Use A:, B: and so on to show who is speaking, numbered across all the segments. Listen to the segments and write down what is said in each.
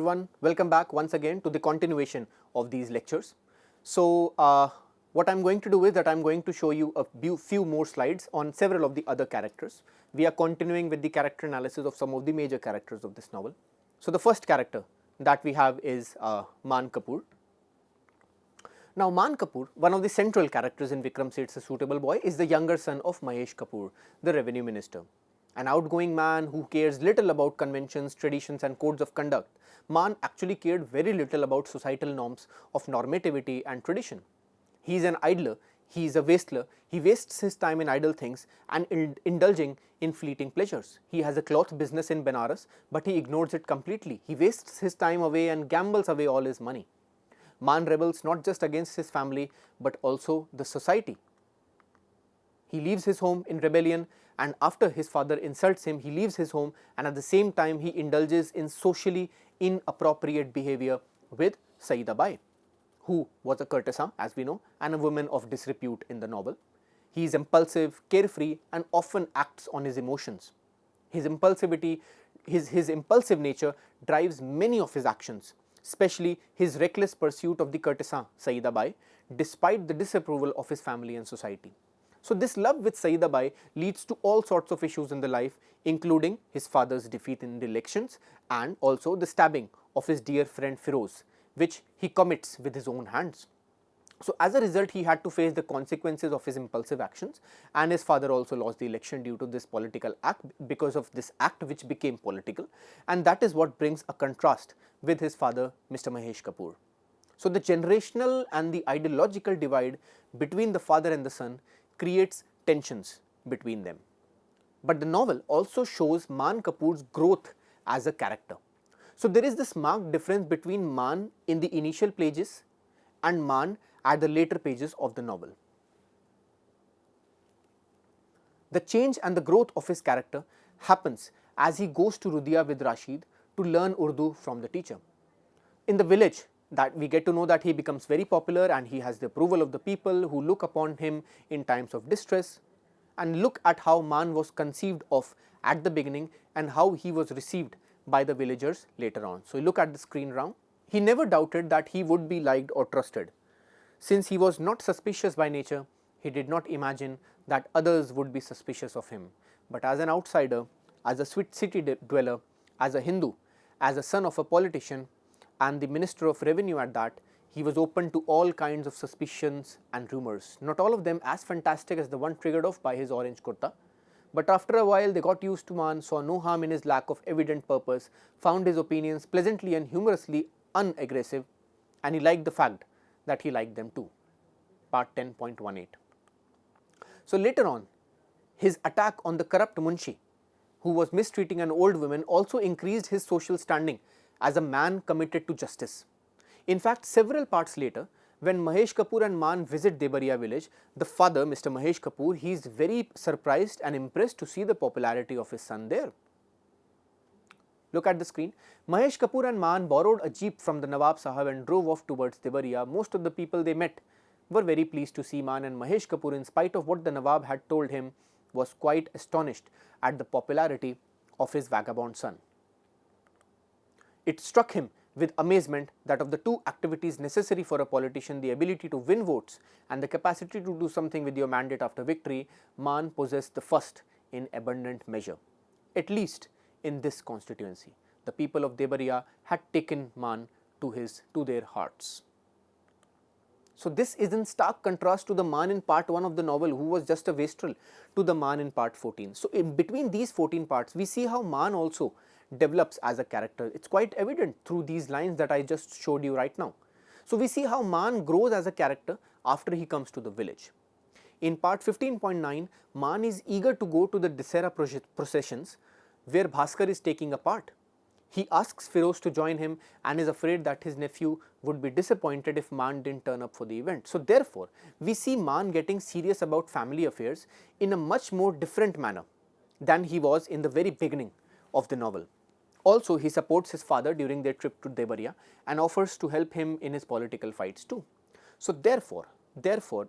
A: everyone, welcome back once again to the continuation of these lectures. So, what I am going to do is that I am going to show you a few more slides on several of the other characters. We are continuing with the character analysis of some of the major characters of this novel. So, the first character that we have is Maan Kapoor. Now, Maan Kapoor, one of the central characters in Vikram Seth's A Suitable Boy, is the younger son of Mahesh Kapoor, the revenue minister. An outgoing man who cares little about conventions, traditions and codes of conduct, Maan actually cared very little about societal norms of normativity and tradition. He is an idler, he is a wasteler, he wastes his time in idle things and indulging in fleeting pleasures. He has a cloth business in Benares, but he ignores it completely. He wastes his time away and gambles away all his money. Maan rebels not just against his family, but also the society. He leaves his home in rebellion, and after his father insults him, he leaves his home, and at the same time he indulges in socially inappropriate behavior with Saida Bai, who was a courtesan, as we know, and a woman of disrepute in the novel. He is impulsive, carefree, and often acts on his emotions. His impulsivity, his impulsive nature drives many of his actions, especially his reckless pursuit of the courtesan Saida Bai, despite the disapproval of his family and society. So, this love with Saida Bai leads to all sorts of issues in the life, including his father's defeat in the elections and also the stabbing of his dear friend Firoz, which he commits with his own hands. So, as a result, he had to face the consequences of his impulsive actions, and his father also lost the election due to this political act, because of this act which became political, and that is what brings a contrast with his father, Mr. Mahesh Kapoor. So, the generational and the ideological divide between the father and the son creates tensions between them. But the novel also shows Maan Kapoor's growth as a character. So, there is this marked difference between Maan in the initial pages and Maan at the later pages of the novel. The change and the growth of his character happens as he goes to Rudia with Rashid to learn Urdu from the teacher. In the village, that we get to know that he becomes very popular and he has the approval of the people who look upon him in times of distress. And look at how Maan was conceived of at the beginning and how he was received by the villagers later on. So, look at the screen round. He never doubted that he would be liked or trusted. Since he was not suspicious by nature, he did not imagine that others would be suspicious of him. But as an outsider, as a city dweller, as a Hindu, as a son of a politician, and the Minister of Revenue at that, he was open to all kinds of suspicions and rumours, not all of them as fantastic as the one triggered off by his orange kurta. But after a while they got used to Maan, saw no harm in his lack of evident purpose, found his opinions pleasantly and humorously unaggressive, and he liked the fact that he liked them too. Part 10.18. So, later on, his attack on the corrupt Munshi, who was mistreating an old woman, also increased his social standing as a man committed to justice. In fact, several parts later, when Mahesh Kapoor and Maan visit Debaria village, the father, Mr. Mahesh Kapoor, he is very surprised and impressed to see the popularity of his son there. Look at the screen. Mahesh Kapoor and Maan borrowed a jeep from the Nawab Sahab and drove off towards Debaria. Most of the people they met were very pleased to see Maan, and Mahesh Kapoor, in spite of what the Nawab had told him, was quite astonished at the popularity of his vagabond son. It struck him with amazement that of the two activities necessary for a politician, the ability to win votes and the capacity to do something with your mandate after victory, Maan possessed the first in abundant measure. At least in this constituency, the people of Debaria had taken Maan to their hearts. So, this is in stark contrast to the Maan in part 1 of the novel, who was just a wastrel, to the Maan in part 14. So, in between these 14 parts, we see how Maan also develops as a character. It is quite evident through these lines that I just showed you right now. So, we see how Maan grows as a character after he comes to the village. In part 15.9, Maan is eager to go to the Dasera processions where Bhaskar is taking a part. He asks Firoz to join him and is afraid that his nephew would be disappointed if Maan didn't turn up for the event. So, therefore, we see Maan getting serious about family affairs in a much more different manner than he was in the very beginning of the novel. Also, he supports his father during their trip to Debaria and offers to help him in his political fights too. So, therefore,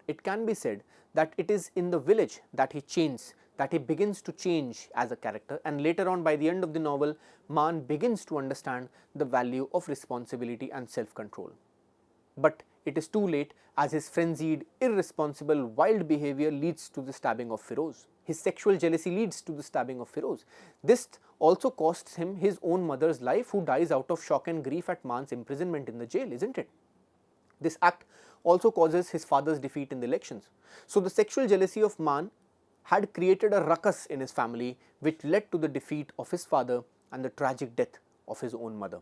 A: it can be said that it is in the village that he changes that he begins to change as a character, and later on, by the end of the novel, Maan begins to understand the value of responsibility and self-control. But it is too late, as his frenzied, irresponsible, wild behavior leads to the stabbing of Firoz. His sexual jealousy leads to the stabbing of Firoz. This also costs him his own mother's life, who dies out of shock and grief at Maan's imprisonment in the jail, isn't it? This act also causes his father's defeat in the elections. So the sexual jealousy of Maan had created a ruckus in his family, which led to the defeat of his father and the tragic death of his own mother.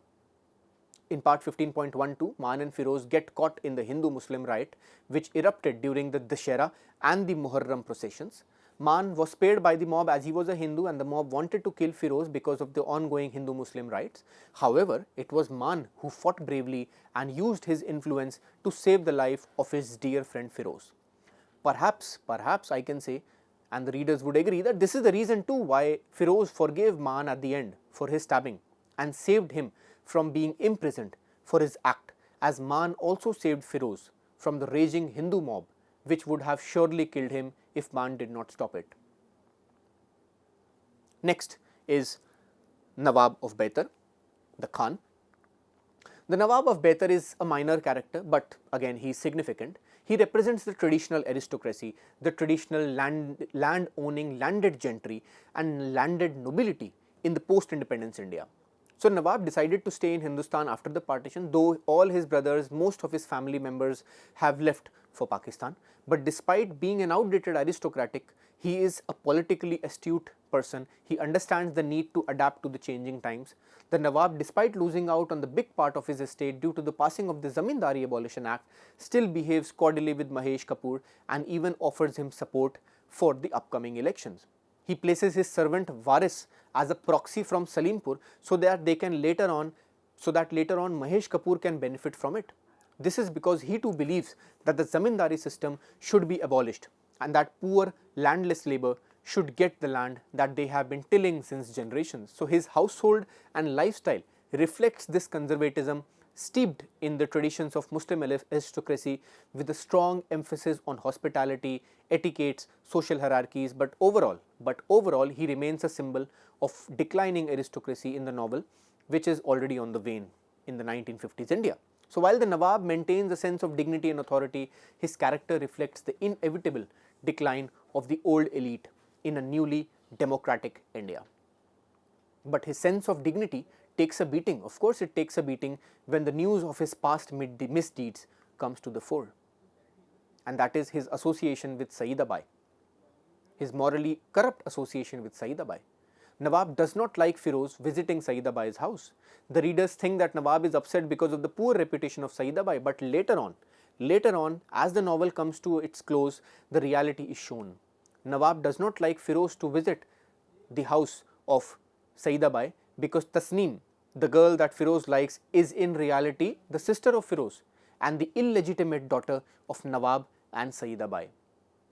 A: In part 15.12, Maan and Firoz get caught in the Hindu-Muslim riot, which erupted during the Dussehra and the Muharram processions. Maan was spared by the mob as he was a Hindu, and the mob wanted to kill Firoz because of the ongoing Hindu-Muslim riots. However, it was Maan who fought bravely and used his influence to save the life of his dear friend Firoz. Perhaps I can say, and the readers would agree, that this is the reason too why Firoz forgave Maan at the end for his stabbing and saved him from being imprisoned for his act, as Maan also saved Firoz from the raging Hindu mob, which would have surely killed him if Maan did not stop it. Next is Nawab of Baitar, the Khan. The Nawab of Baitar is a minor character, but again he is significant. He represents the traditional aristocracy, the traditional land-owning landed gentry and landed nobility in the post-independence India. So Nawab decided to stay in Hindustan after the partition, though all his brothers, most of his family members have left for Pakistan. But despite being an outdated aristocratic, he is a politically astute person. He understands the need to adapt to the changing times. The Nawab, despite losing out on the big part of his estate due to the passing of the Zamindari Abolition Act, still behaves cordially with Mahesh Kapoor and even offers him support for the upcoming elections. He places his servant Waris as a proxy from Salimpur so that later on Mahesh Kapoor can benefit from it. This is because he too believes that the Zamindari system should be abolished and that poor landless labor should get the land that they have been tilling since generations. So his household and lifestyle reflects this conservatism steeped in the traditions of Muslim aristocracy, with a strong emphasis on hospitality, etiquettes, social hierarchies, but overall he remains a symbol of declining aristocracy in the novel, which is already on the wane in the 1950s India. So while the Nawab maintains a sense of dignity and authority, his character reflects the inevitable decline of the old elite in a newly democratic India. But his sense of dignity takes a beating. Of course, it takes a beating when the news of his past misdeeds comes to the fore. And that is his association with Saida Bai, his morally corrupt association with Saida Bai. Nawab does not like Firoz visiting Saida Bai's house. The readers think that Nawab is upset because of the poor reputation of Saida Bai, but later on, as the novel comes to its close, the reality is shown. Nawab does not like Firoz to visit the house of Saida Bai because Tasneem, the girl that Firoz likes, is in reality the sister of Firoz and the illegitimate daughter of Nawab and Saida Bai.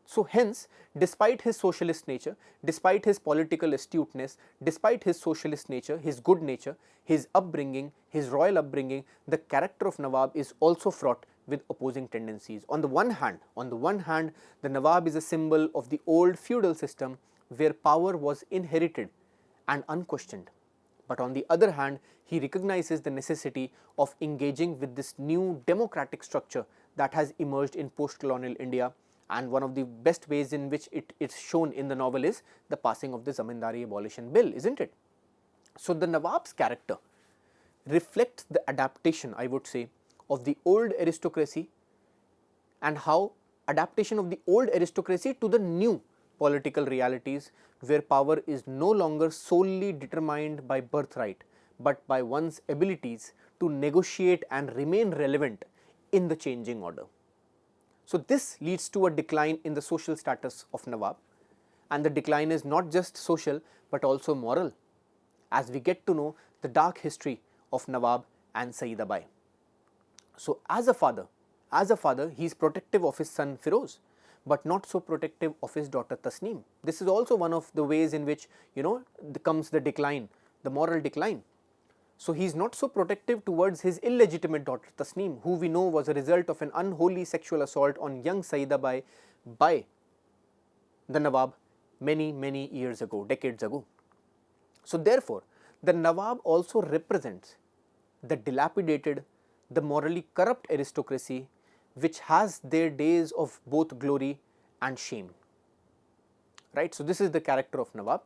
A: So hence, despite his socialist nature, despite his political astuteness, despite his socialist nature, his good nature, his upbringing, his royal upbringing, the character of Nawab is also fraught with opposing tendencies. On the one hand, the Nawab is a symbol of the old feudal system where power was inherited and unquestioned. But on the other hand, he recognizes the necessity of engaging with this new democratic structure that has emerged in post-colonial India, and one of the best ways in which it is shown in the novel is the passing of the Zamindari Abolition Bill, isn't it? So the Nawab's character reflects the adaptation, I would say, of the old aristocracy, and how adaptation of the old aristocracy to the new political realities, where power is no longer solely determined by birthright but by one's abilities to negotiate and remain relevant in the changing order. So this leads to a decline in the social status of Nawab, and the decline is not just social but also moral, as we get to know the dark history of Nawab and Saida Bai. So as a father, he is protective of his son Firoz, but not so protective of his daughter Tasneem. This is also one of the ways in which, comes the decline, the moral decline. So he is not so protective towards his illegitimate daughter Tasneem, who we know was a result of an unholy sexual assault on young Saida Bai by the Nawab many years ago, decades ago. So therefore, the Nawab also represents the dilapidated, the morally corrupt aristocracy which has their days of both glory and shame. Right. So this is the character of Nawab.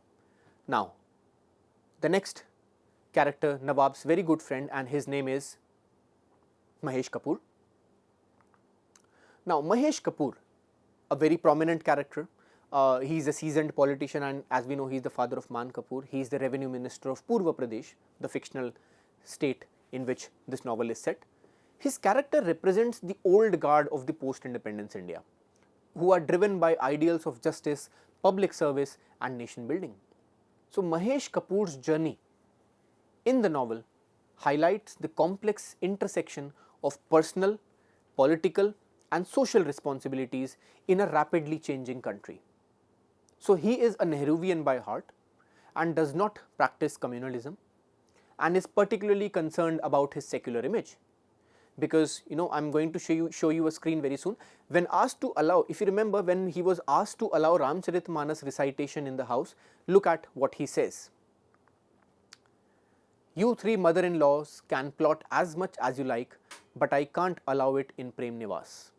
A: Now, the next character, Nawab's very good friend, and his name is Mahesh Kapoor. Now, Mahesh Kapoor, a very prominent character. He is a seasoned politician, and as we know, he is the father of Maan Kapoor. He is the revenue minister of Purva Pradesh, the fictional state in which this novel is set. His character represents the old guard of the post-independence India, who are driven by ideals of justice, public service and nation building. So Mahesh Kapoor's journey in the novel highlights the complex intersection of personal, political and social responsibilities in a rapidly changing country. So he is a Nehruvian by heart and does not practice communalism and is particularly concerned about his secular image. Because I'm going to show you a screen very soon. When asked to allow, if you remember, when he was asked to allow Ramcharitmanas recitation in the house, look at what he says. You three mother-in-laws can plot as much as you like, but I can't allow it in Prem Nivas.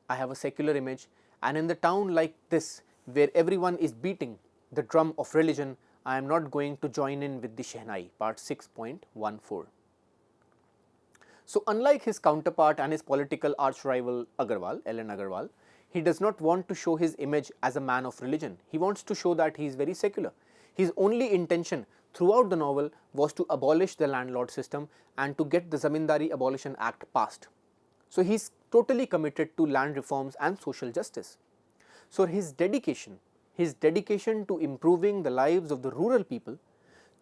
A: I have a secular image, and in the town like this, where everyone is beating the drum of religion, I am not going to join in with the Shehnai, part 6.14. So unlike his counterpart and his political arch rival Agarwal, L.N. Agarwal, he does not want to show his image as a man of religion. He wants to show that he is very secular. His only intention throughout the novel was to abolish the landlord system and to get the Zamindari Abolition Act passed. So he is totally committed to land reforms and social justice. So his dedication to improving the lives of the rural people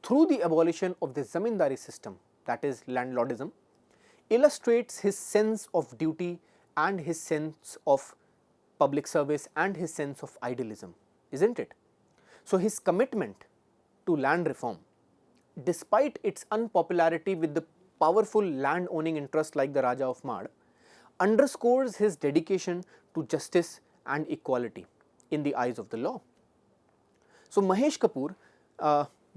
A: through the abolition of the Zamindari system, that is landlordism, illustrates his sense of duty and his sense of public service and his sense of idealism, isn't it? So his commitment to land reform, despite its unpopularity with the powerful land owning interests like the Raja of Mad, underscores his dedication to justice and equality in the eyes of the law. So Mahesh Kapoor,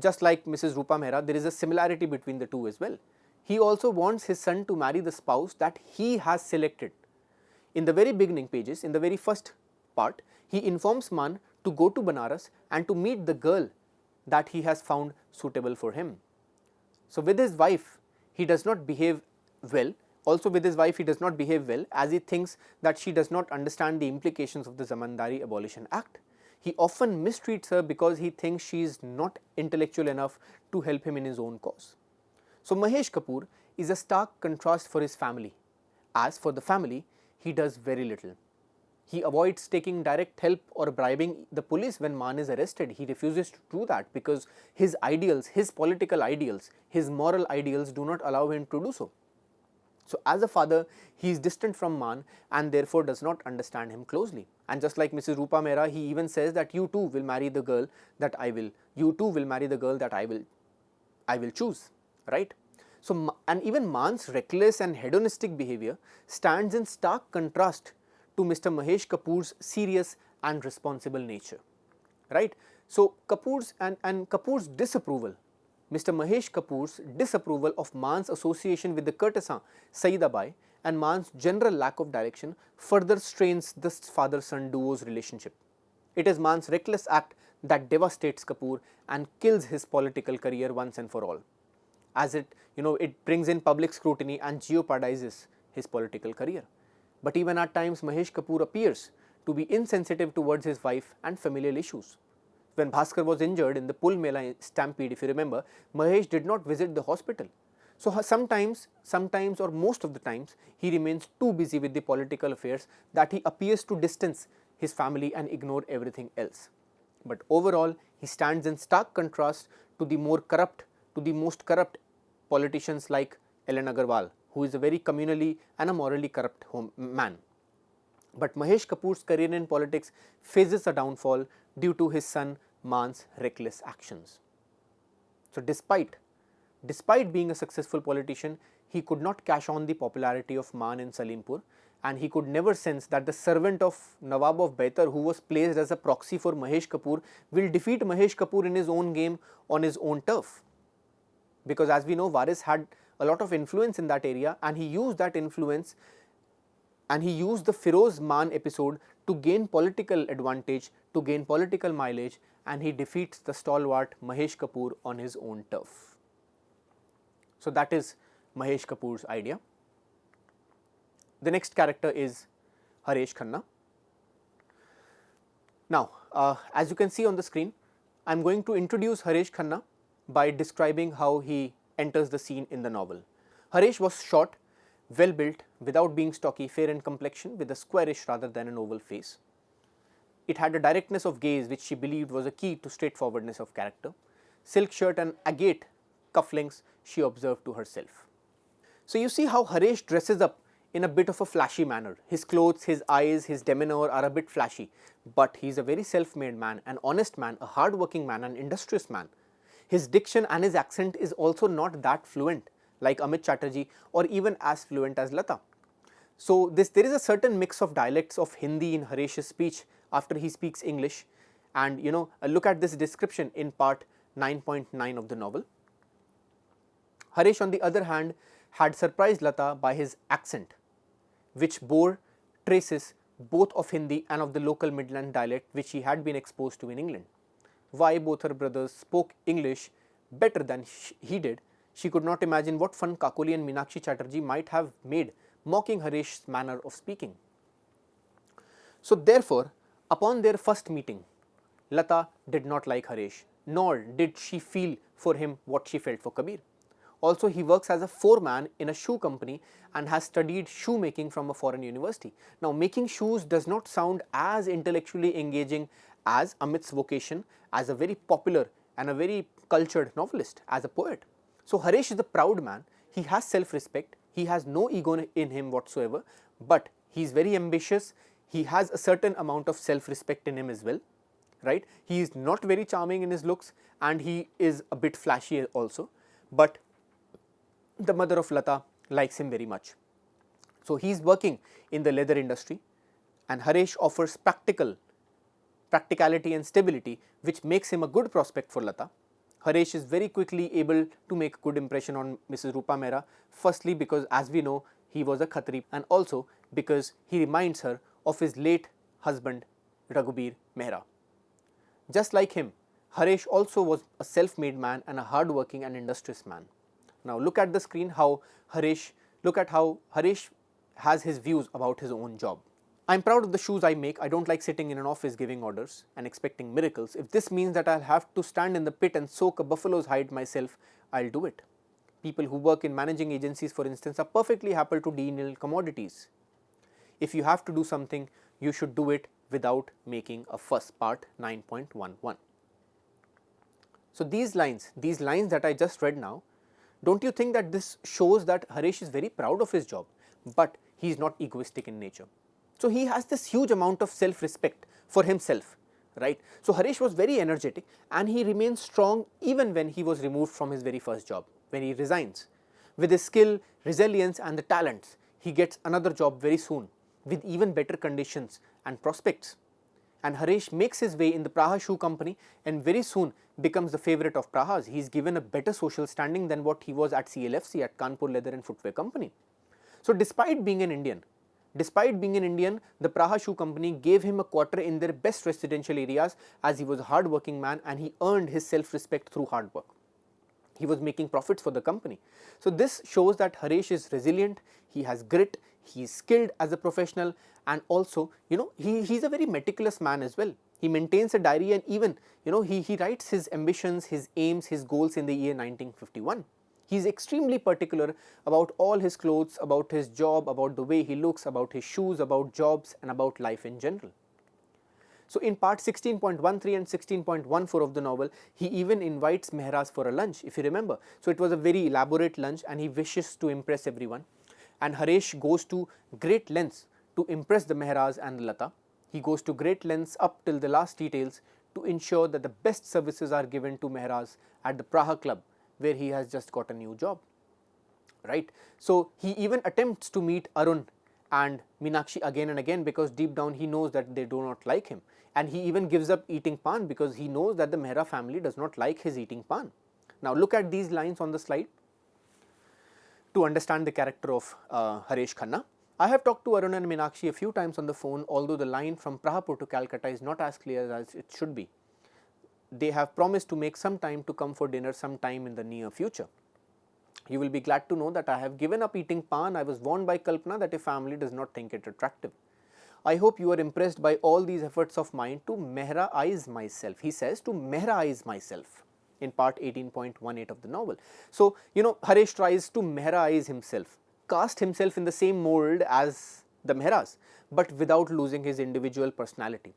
A: just like Mrs. Rupa Mehra, there is a similarity between the two as well. He also wants his son to marry the spouse that he has selected. In the very beginning pages, in the very first part, he informs Maan to go to Banaras and to meet the girl that he has found suitable for him. So with his wife, he does not behave well. Also with his wife, he does not behave well, as he thinks that she does not understand the implications of the Zamindari Abolition Act. He often mistreats her because he thinks she is not intellectual enough to help him in his own cause. So Mahesh Kapoor is a stark contrast for his family. As for the family, he does very little. He avoids taking direct help or bribing the police when Maan is arrested. He refuses to do that because his ideals, his political ideals, his moral ideals do not allow him to do so. So as a father, he is distant from Maan and therefore does not understand him closely. And just like Mrs. Rupa Mehra, he even says that you too will marry the girl that I will, I will choose, right? So, and even Maan's reckless and hedonistic behavior stands in stark contrast to Mr. Mahesh Kapoor's serious and responsible nature, right? So Kapoor's Kapoor's disapproval, Mr. Mahesh Kapoor's disapproval of Maan's association with the courtesan Saidabai and Maan's general lack of direction further strains this father-son duo's relationship. It is Maan's reckless act that devastates Kapoor and kills his political career once and for all, as it brings in public scrutiny and jeopardizes his political career. But even at times, Mahesh Kapoor appears to be insensitive towards his wife and familial issues. When Bhaskar was injured in the Pul Mela stampede, if you remember, Mahesh did not visit the hospital. So sometimes or most of the times, he remains too busy with the political affairs that he appears to distance his family and ignore everything else. But overall, he stands in stark contrast to the most corrupt politicians like L.N. Agarwal, who is a very communally and a morally corrupt man. But Mahesh Kapoor's career in politics faces a downfall due to his son Maan's reckless actions. So despite being a successful politician, he could not cash on the popularity of Maan in Salimpur, and he could never sense that the servant of Nawab of Baitar, who was placed as a proxy for Mahesh Kapoor, will defeat Mahesh Kapoor in his own game on his own turf. Because as we know, Waris had a lot of influence in that area, and he used that influence, and he used the Feroz Maan episode to gain political advantage, to gain political mileage, and he defeats the stalwart Mahesh Kapoor on his own turf. So that is Mahesh Kapoor's idea. The next character is Haresh Khanna. Now, as you can see on the screen, I am going to introduce Haresh Khanna by describing how he enters the scene in the novel. Haresh was short, well built, without being stocky, fair in complexion, with a squarish rather than an oval face. It had a directness of gaze which she believed was a key to straightforwardness of character. Silk shirt and agate cufflinks she observed to herself. So you see how Haresh dresses up in a bit of a flashy manner. His clothes, his eyes, his demeanor are a bit flashy, but he is a very self-made man, an honest man, a hard-working man, an industrious man. His diction and his accent is also not that fluent like Amit Chatterjee, or even as fluent as Lata. So there is a certain mix of dialects of Hindi in Haresh's speech after he speaks English, and look at this description in part 9.9 of the novel. Haresh, on the other hand, had surprised Lata by his accent, which bore traces both of Hindi and of the local Midland dialect which he had been exposed to in England. Why both her brothers spoke English better than he did, she could not imagine what fun Kakoli and Meenakshi Chatterjee might have made, mocking Haresh's manner of speaking. So therefore, upon their first meeting, Lata did not like Haresh, nor did she feel for him what she felt for Kabir. Also, he works as a foreman in a shoe company and has studied shoemaking from a foreign university. Now, making shoes does not sound as intellectually engaging as Amit's vocation as a very popular and a very cultured novelist, as a poet. So, Haresh is a proud man, he has self-respect, he has no ego in him whatsoever, but he is very ambitious, he has a certain amount of self-respect in him as well, right? He is not very charming in his looks, and he is a bit flashy also, but the mother of Lata likes him very much. So he is working in the leather industry, and Haresh offers practicality and stability, which makes him a good prospect for Lata. Haresh is very quickly able to make a good impression on Mrs. Rupa Mehra, firstly because, as we know, he was a Khatri, and also because he reminds her of his late husband Raghubir Mehra. Just like him, Haresh also was a self-made man and a hard-working and industrious man. Now look at the screen how Haresh has his views about his own job. I'm proud of the shoes I make. I don't like sitting in an office giving orders and expecting miracles. If this means that I'll have to stand in the pit and soak a buffalo's hide myself, I'll do it. People who work in managing agencies, for instance, are perfectly happy to deal in commodities. If you have to do something, you should do it without making a fuss. Part 9.11. So these lines that I just read now, don't you think that this shows that Haresh is very proud of his job, but he is not egoistic in nature? So he has this huge amount of self-respect for himself, right? So Haresh was very energetic, and he remains strong even when he was removed from his very first job, when he resigns. With his skill, resilience and the talents, he gets another job very soon with even better conditions and prospects. And Haresh makes his way in the Praha Shoe Company and very soon becomes the favourite of Prahas. He is given a better social standing than what he was at CLFC, at Kanpur Leather and Footwear Company. So despite being an Indian, the Praha Shoe Company gave him a quarter in their best residential areas, as he was a hard-working man and he earned his self-respect through hard work. He was making profits for the company. So this shows that Haresh is resilient, he has grit, he is skilled as a professional, and also, he's a very meticulous man as well. He maintains a diary, and even, he writes his ambitions, his aims, his goals in the year 1951. He is extremely particular about all his clothes, about his job, about the way he looks, about his shoes, about jobs, and about life in general. So in part 16.13 and 16.14 of the novel, he even invites Mehras for a lunch, if you remember. So it was a very elaborate lunch, and he wishes to impress everyone. And Haresh goes to great lengths to impress the Mehras and Lata. He goes to great lengths up till the last details to ensure that the best services are given to Mehras at the Praha Club, where he has just got a new job, right? So he even attempts to meet Arun and Meenakshi again and again, because deep down he knows that they do not like him, and he even gives up eating pan because he knows that the Mehra family does not like his eating pan. Now look at these lines on the slide to understand the character of Haresh Khanna. I have talked to Arun and Meenakshi a few times on the phone, although the line from Prahapur to Calcutta is not as clear as it should be. They have promised to make some time to come for dinner sometime in the near future. You will be glad to know that I have given up eating pan. I was warned by Kalpana that a family does not think it attractive. I hope you are impressed by all these efforts of mine to Mehraize myself. He says to Mehraize myself in part 18.18 of the novel. So, Haresh tries to Mehraize himself, cast himself in the same mold as the Mehras, but without losing his individual personality.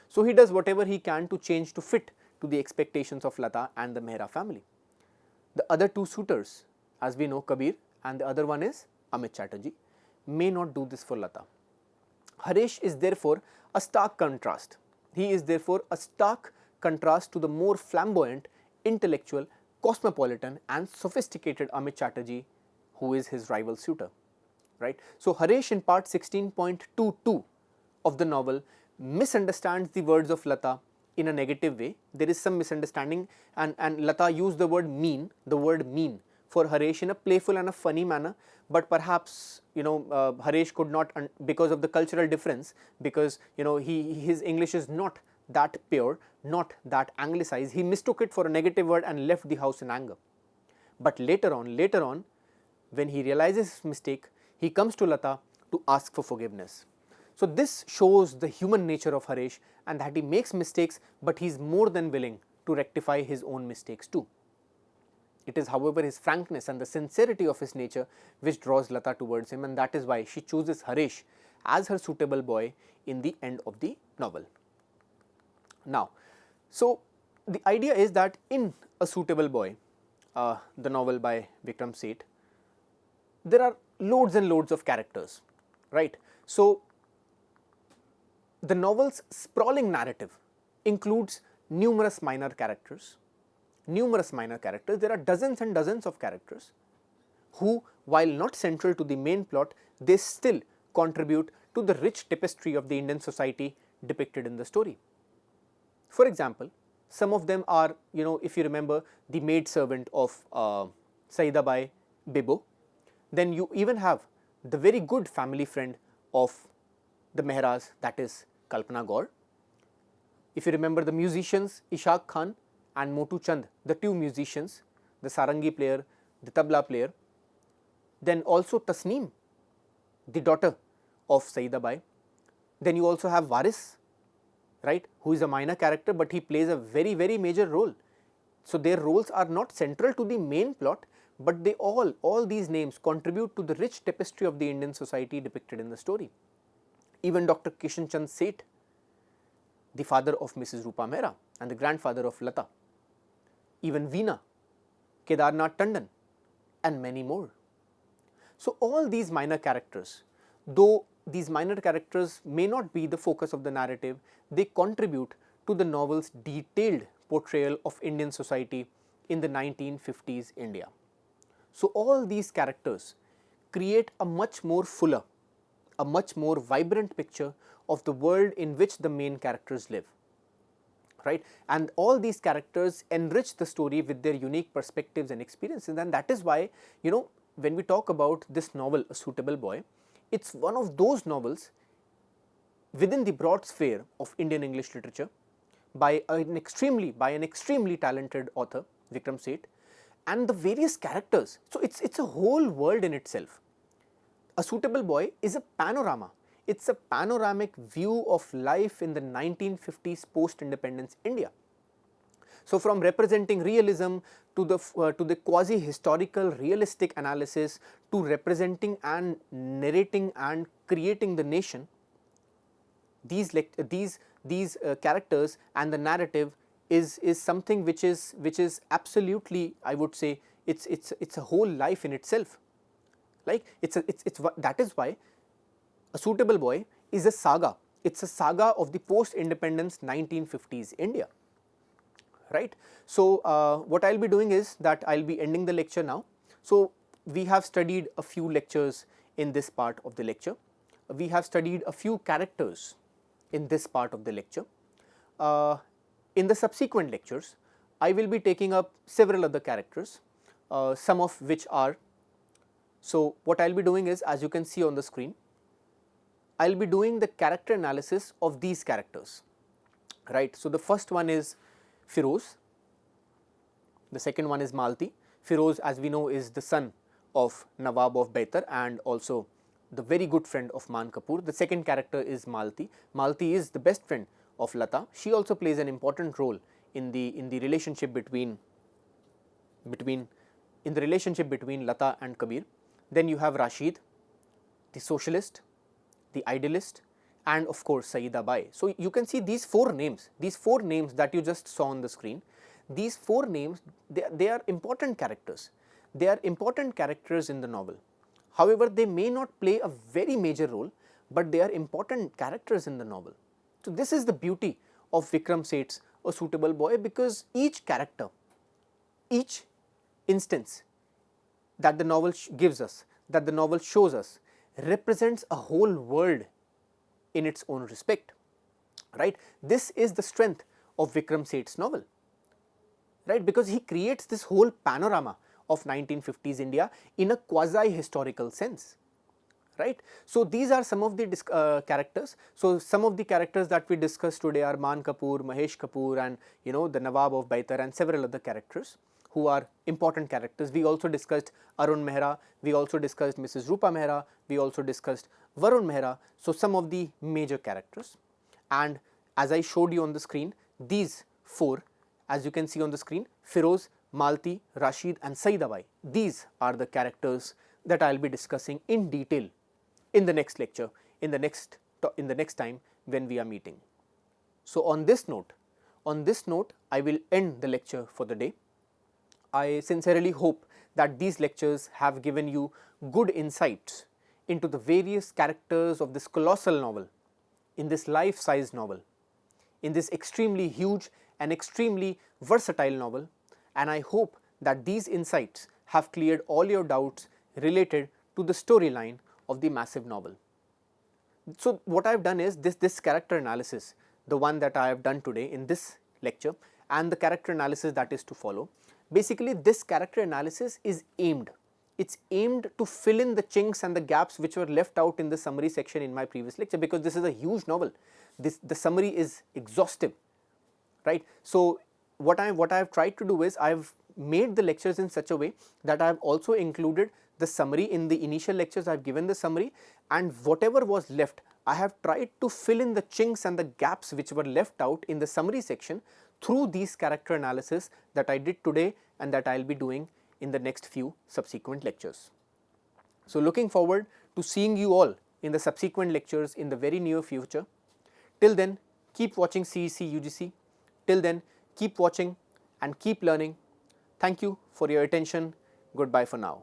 A: So, he does whatever he can to change to fit to the expectations of Lata and the Mehra family. The other two suitors, as we know, Kabir and the other one is Amit Chatterjee, may not do this for Lata. Haresh is therefore a stark contrast. He is therefore a stark contrast to the more flamboyant, intellectual, cosmopolitan and sophisticated Amit Chatterjee, who is his rival suitor. Right? So, Haresh in part 16.22 of the novel misunderstands the words of Lata in a negative way. There is some misunderstanding, and Lata used the word mean for Haresh in a playful and a funny manner, but perhaps Haresh could not, because of the cultural difference, because his English is not that pure, not that anglicized, he mistook it for a negative word and left the house in anger. But later on, when he realizes his mistake, he comes to Lata to ask for forgiveness. So this shows the human nature of Haresh, and that he makes mistakes, but he is more than willing to rectify his own mistakes too. It is, however, his frankness and the sincerity of his nature which draws Lata towards him, and that is why she chooses Haresh as her suitable boy in the end of the novel. Now, so the idea is that in A Suitable Boy, the novel by Vikram Seth, there are loads and loads of characters, right? So, the novel's sprawling narrative includes numerous minor characters. There are dozens and dozens of characters who, while not central to the main plot, they still contribute to the rich tapestry of the Indian society depicted in the story. For example, some of them are, if you remember, the maid servant of Saidabai Bibo. Then you even have the very good family friend of the Mehras, that is Kalpana Gaur. If you remember the musicians, Ishaq Khan and Motu Chand, the two musicians, the sarangi player, the tabla player. Then also Tasneem, the daughter of Saidabai. Then you also have Waris, right, who is a minor character, but he plays a very, very major role. So their roles are not central to the main plot, but they all these names contribute to the rich tapestry of the Indian society depicted in the story. Even Dr. Kishan Chand Seth, the father of Mrs. Rupa Mehra and the grandfather of Lata. Even Veena, Kedarnath Tandon and many more. So all these minor characters, though these minor characters may not be the focus of the narrative, they contribute to the novel's detailed portrayal of Indian society in the 1950s India. So all these characters create a much more fuller, a much more vibrant picture of the world in which the main characters live, right? And all these characters enrich the story with their unique perspectives and experiences, and that is why, when we talk about this novel, A Suitable Boy, it's one of those novels within the broad sphere of Indian English literature by an extremely talented author, Vikram Seth, and the various characters. So it's a whole world in itself. A Suitable Boy is a panorama. It's a panoramic view of life in the 1950s post-independence India. So from representing realism to the quasi-historical realistic analysis to representing and narrating and creating the nation, these characters and the narrative is something which is absolutely, I would say, it's a whole life in itself. Like that is why A Suitable Boy is a saga. It's a saga of the post-independence 1950s India, right? So what I'll be doing is that I'll be ending the lecture now. So we have studied a few lectures in this part of the lecture. we have studied a few characters in this part of the lecture. In the subsequent lectures, I will be taking up several other characters, some of which are, so what I will be doing is, as you can see on the screen, I will be doing the character analysis of these characters, right. So, the first one is Firoz, the second one is Malti. Firoz, as we know, is the son of Nawab of Baitar and also the very good friend of Maan Kapoor. The second character is Malti. Malti is the best friend of Lata. She also plays an important role in the relationship between Lata and Kabir. Then you have Rashid, the socialist, the idealist, and of course Saida Bai. So, you can see these four names that you just saw on the screen. These four names, they are important characters. They are important characters in the novel. However, they may not play a very major role, but they are important characters in the novel. So, this is the beauty of Vikram Seth's A Suitable Boy, because each character, each instance that the novel gives us, that the novel shows us, represents a whole world in its own respect, right. This is the strength of Vikram Seth's novel, right, because he creates this whole panorama of 1950s India in a quasi-historical sense, right. So, these are some of the characters. So, some of the characters that we discussed today are Maan Kapoor, Mahesh Kapoor, and the Nawab of Baitar and several other characters who are important characters. We also discussed Arun Mehra, we also discussed Mrs. Rupa Mehra, we also discussed Varun Mehra. So, some of the major characters, and as I showed you on the screen, these four, as you can see on the screen, Firoz, Malti, Rashid and Saida Bai, these are the characters that I will be discussing in detail in the next lecture, in the next time when we are meeting. So, on this note, I will end the lecture for the day. I sincerely hope that these lectures have given you good insights into the various characters of this colossal novel, in this life-size novel, in this extremely huge and extremely versatile novel, and I hope that these insights have cleared all your doubts related to the storyline of the massive novel. So, what I have done is this character analysis, the one that I have done today in this lecture, and the character analysis that is to follow. Basically, this character analysis is aimed to fill in the chinks and the gaps which were left out in the summary section in my previous lecture, because this is a huge novel. The summary is exhaustive, right. So, what I have tried to do is I have made the lectures in such a way that I have also included the summary. In the initial lectures I have given the summary, and whatever was left I have tried to fill in the chinks and the gaps which were left out in the summary section through these character analysis that I did today and that I will be doing in the next few subsequent lectures. So, looking forward to seeing you all in the subsequent lectures in the very near future. Till then, keep watching CEC-UGC. Till then, keep watching and keep learning. Thank you for your attention. Goodbye for now.